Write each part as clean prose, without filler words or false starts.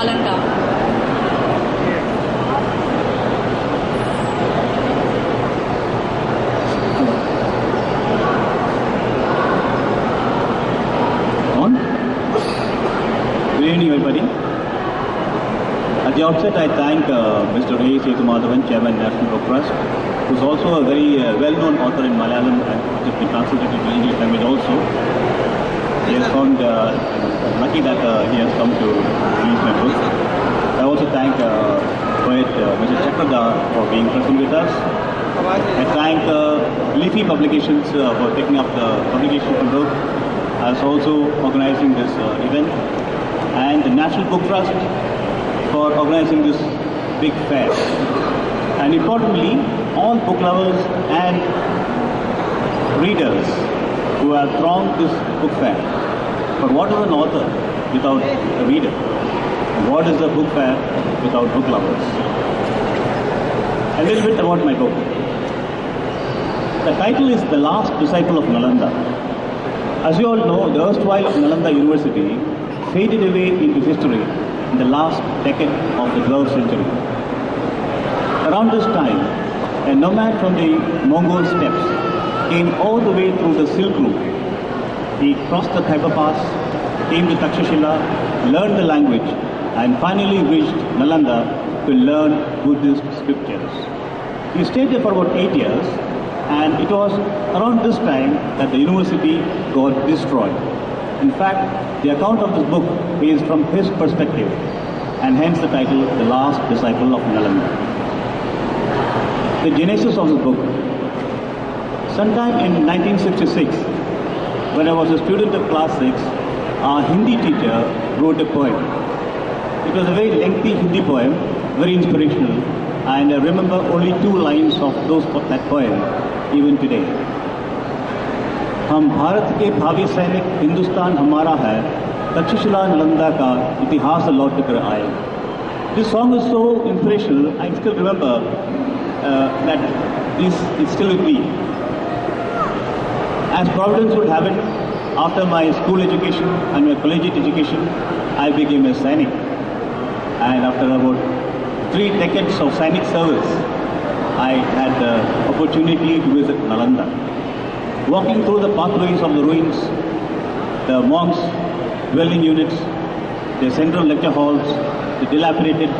Nalanda. On? Good evening, everybody. At the outset, I thank Mr. A. Sethumadhavan, Chairman, National Book Trust, who is also a very well-known author in Malayalam and which has been translated to English language also. He has found lucky that he has come to release my book. I also thank poet Mr. Chakrada for being present with us. I thank Leafy Publications for taking up the publication of the book, as also organizing this event, and the National Book Trust for organizing this big fair. And importantly, all book lovers and readers who have thronged this book fair. But what is an author without a reader? What is a book fair without book lovers? A little bit about my book. The title is The Last Disciple of Nalanda. As you all know, the erstwhile Nalanda University faded away into history in the last decade of the 12th century. Around this time, a nomad from the Mongol steppes came all the way through the Silk Route. He crossed the Khyber Pass, came to Takshashila, learned the language, and finally reached Nalanda to learn Buddhist scriptures. He stayed there for about 8 years, and it was around this time that the university got destroyed. In fact, the account of this book is from his perspective, and hence the title, The Last Disciple of Nalanda. The genesis of this book. Sometime in 1966, when I was a student of class 6, our Hindi teacher wrote a poem. It was a very lengthy Hindi poem, very inspirational, and I remember only 2 lines of that poem even today. हम भारत के भावी सैनिक, हिंदुस्तान हमारा है, तक्षशिला नालंदा का इतिहास लौट कर आए. This song is so inspirational. I still remember that it's still with me. As Providence would have it, after my school education and my collegiate education, I became a Sainik. And after about 3 decades of Sainik service, I had the opportunity to visit Nalanda. Walking through the pathways of the ruins, the monks' dwelling units, the central lecture halls, the dilapidated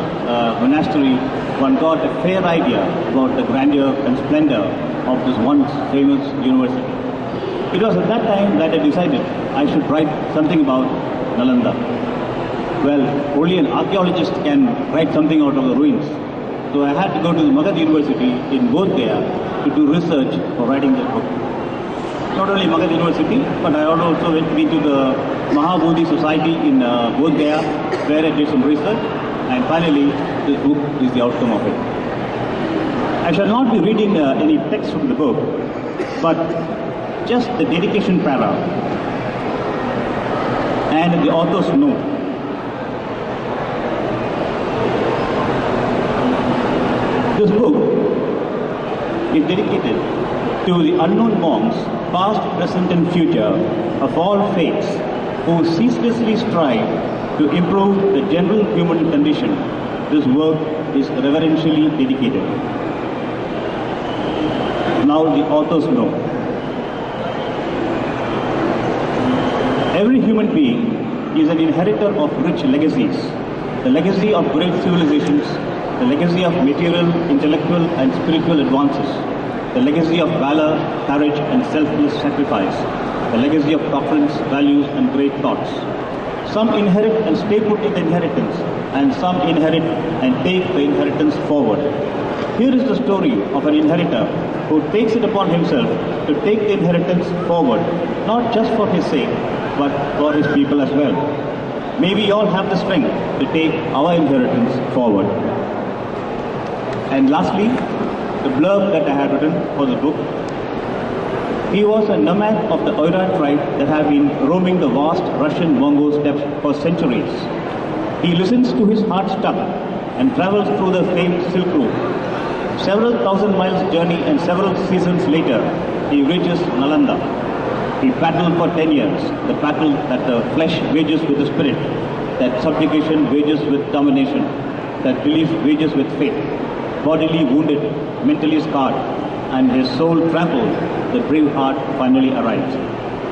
monastery, one got a fair idea about the grandeur and splendor of this once famous university. It was at that time that I decided I should write something about Nalanda. Well, only an archaeologist can write something out of the ruins. So I had to go to the Magad University in Bodh Gaya to do research for writing this book. Not only Magad University, but I also went to the Mahabodhi Society in Bodh Gaya, where I did some research, and finally this book is the outcome of it. I shall not be reading any text from the book, but just the dedication para and the author's note. This book is dedicated to the unknown monks, past, present and future, of all faiths, who ceaselessly strive to improve the general human condition. This work is reverentially dedicated. Now the author's note. Every human being is an inheritor of rich legacies, the legacy of great civilizations, the legacy of material, intellectual and spiritual advances, the legacy of valor, courage and selfless sacrifice, the legacy of doctrines, values and great thoughts. Some inherit and stay put in the inheritance, and some inherit and take the inheritance forward. Here is the story of an inheritor who takes it upon himself to take the inheritance forward, not just for his sake, but for his people as well. May we all have the strength to take our inheritance forward. And lastly, the blurb that I had written for the book. He was a nomad of the Oirat tribe that have been roaming the vast Russian Mongol steppes for centuries. He listens to his heart's tug and travels through the famed Silk Route. Several thousand miles journey and several seasons later, he reaches Nalanda. He battled for 10 years, the battle that the flesh wages with the spirit. that subjugation wages with domination, that relief wages with faith. Bodily wounded, mentally scarred, and his soul trampled, the brave heart finally arrives.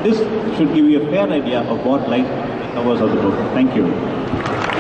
This should give you a fair idea of what lies in the covers of the book. Thank you.